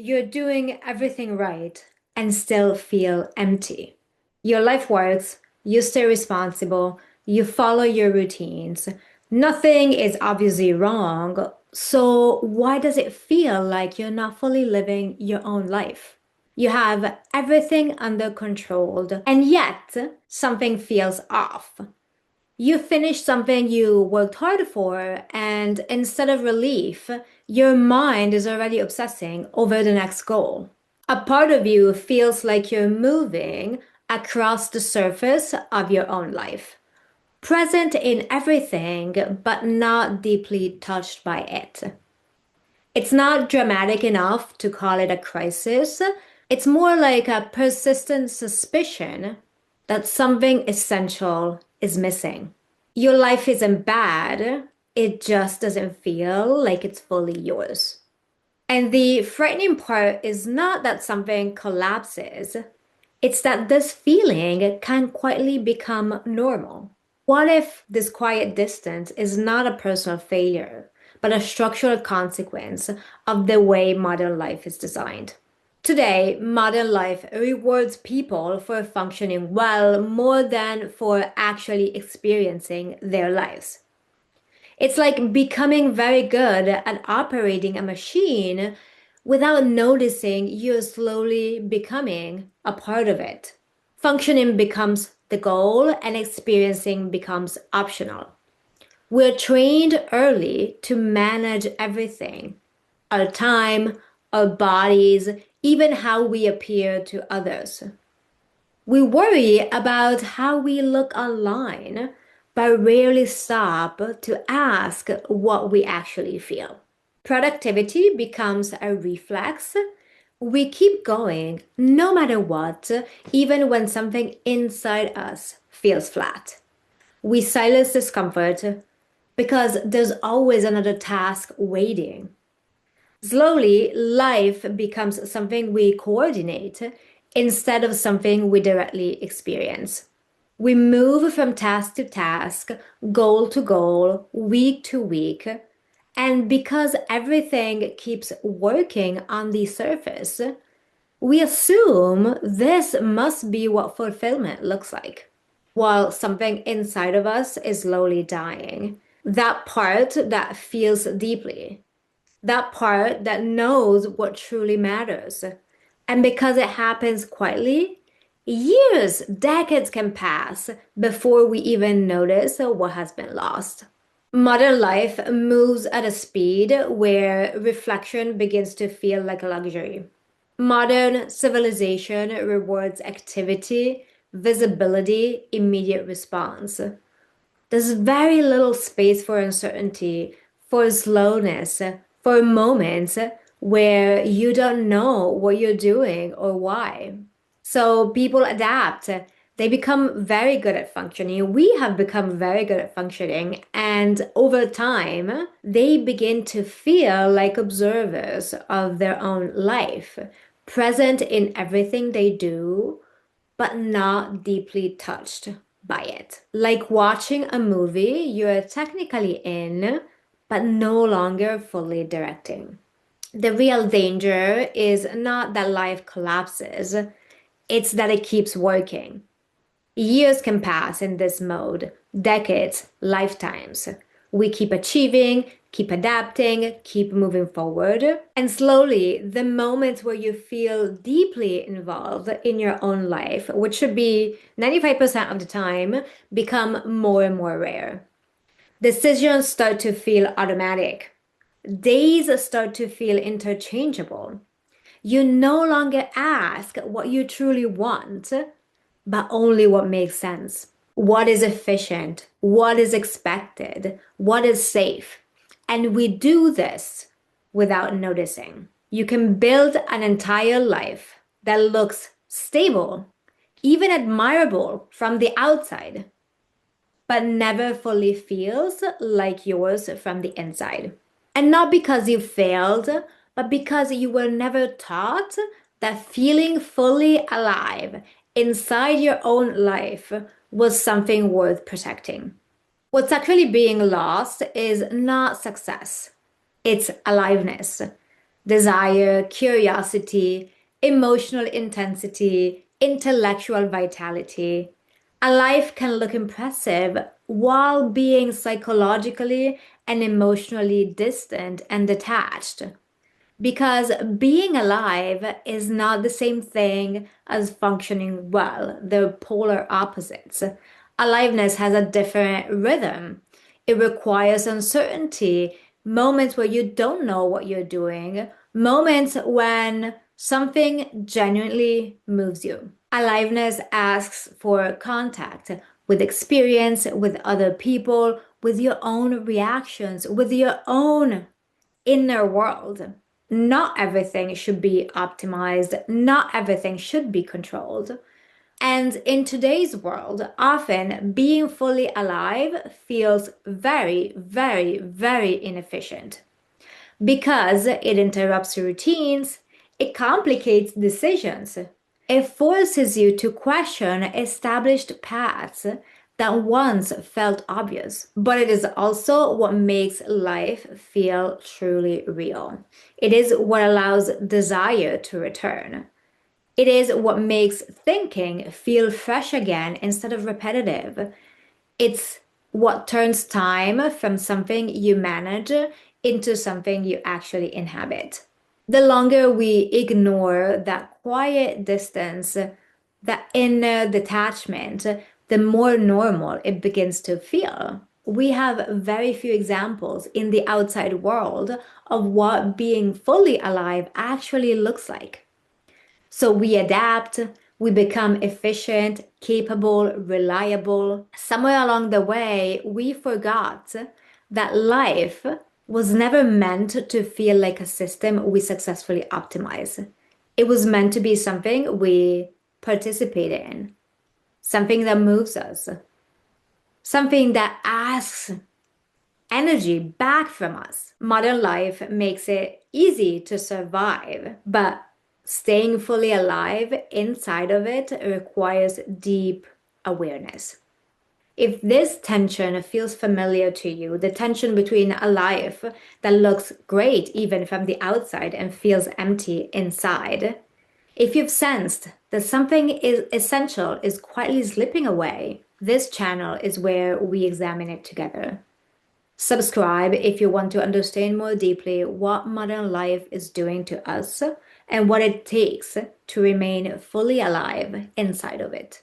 You're doing everything right and still feel empty. Your life works, you stay responsible, you follow your routines. Nothing is obviously wrong. So, why does it feel like you're not fully living your own life? You have everything under control, and yet something feels off. You finish something you worked hard for, and instead of relief, your mind is already obsessing over the next goal. A part of you feels like you're moving across the surface of your own life, present in everything, but not deeply touched by it. It's not dramatic enough to call it a crisis. It's more like a persistent suspicion that something essential is missing. Your life isn't bad, it just doesn't feel like it's fully yours. And the frightening part is not that something collapses, it's that this feeling can quietly become normal. What if this quiet distance is not a personal failure, but a structural consequence of the way modern life is designed? Today, modern life rewards people for functioning well more than for actually experiencing their lives. It's like becoming very good at operating a machine without noticing you're slowly becoming a part of it. Functioning becomes the goal and experiencing becomes optional. We're trained early to manage everything: our time, our bodies, even how we appear to others. We worry about how we look online, but rarely stop to ask what we actually feel. Productivity becomes a reflex. We keep going no matter what, even when something inside us feels flat. We silence discomfort because there's always another task waiting. Slowly, life becomes something we coordinate instead of something we directly experience. We move from task to task, goal to goal, week to week, and because everything keeps working on the surface, we assume this must be what fulfillment looks like, while something inside of us is slowly dying. That part that feels deeply, that part that knows what truly matters. And because it happens quietly, years, decades can pass before we even notice what has been lost. Modern life moves at a speed where reflection begins to feel like a luxury. Modern civilization rewards activity, visibility, immediate response. There's very little space for uncertainty, for slowness, for moments where you don't know what you're doing or why. So people adapt. They become very good at functioning. We have become very good at functioning. And over time, they begin to feel like observers of their own life, present in everything they do, but not deeply touched by it. Like watching a movie you're technically in, but no longer fully directing. The real danger is not that life collapses, it's that it keeps working. Years can pass in this mode, decades, lifetimes. We keep achieving, keep adapting, keep moving forward. And slowly, the moments where you feel deeply involved in your own life, which should be 95% of the time, become more and more rare. Decisions start to feel automatic. Days start to feel interchangeable. You no longer ask what you truly want, but only what makes sense. What is efficient? What is expected? What is safe? And we do this without noticing. You can build an entire life that looks stable, even admirable from the outside, but never fully feels like yours from the inside. And not because you failed, but because you were never taught that feeling fully alive inside your own life was something worth protecting. What's actually being lost is not success, it's aliveness. desire, curiosity, emotional intensity, intellectual vitality. A life can look impressive while being psychologically and emotionally distant and detached. Because being alive is not the same thing as functioning well. They're polar opposites. Aliveness has a different rhythm. It requires uncertainty, moments where you don't know what you're doing, moments when something genuinely moves you. Aliveness asks for contact with experience, with other people, with your own reactions, with your own inner world. Not everything should be optimized, not everything should be controlled. And in today's world, often being fully alive feels very, very, very inefficient because it interrupts routines, it complicates decisions, it forces you to question established paths that once felt obvious. But it is also what makes life feel truly real. It is what allows desire to return. It is what makes thinking feel fresh again instead of repetitive. It's what turns time from something you manage into something you actually inhabit. The longer we ignore that quiet distance, that inner detachment, the more normal it begins to feel. We have very few examples in the outside world of what being fully alive actually looks like. So we adapt, we become efficient, capable, reliable. Somewhere along the way, we forgot that life was never meant to feel like a system we successfully optimize. It was meant to be something we participate in, something that moves us, something that asks energy back from us. Modern life makes it easy to survive, but staying fully alive inside of it requires deep awareness. If this tension feels familiar to you, the tension between a life that looks great even from the outside and feels empty inside, if you've sensed that something is essential is quietly slipping away, this channel is where we examine it together. Subscribe if you want to understand more deeply what modern life is doing to us and what it takes to remain fully alive inside of it.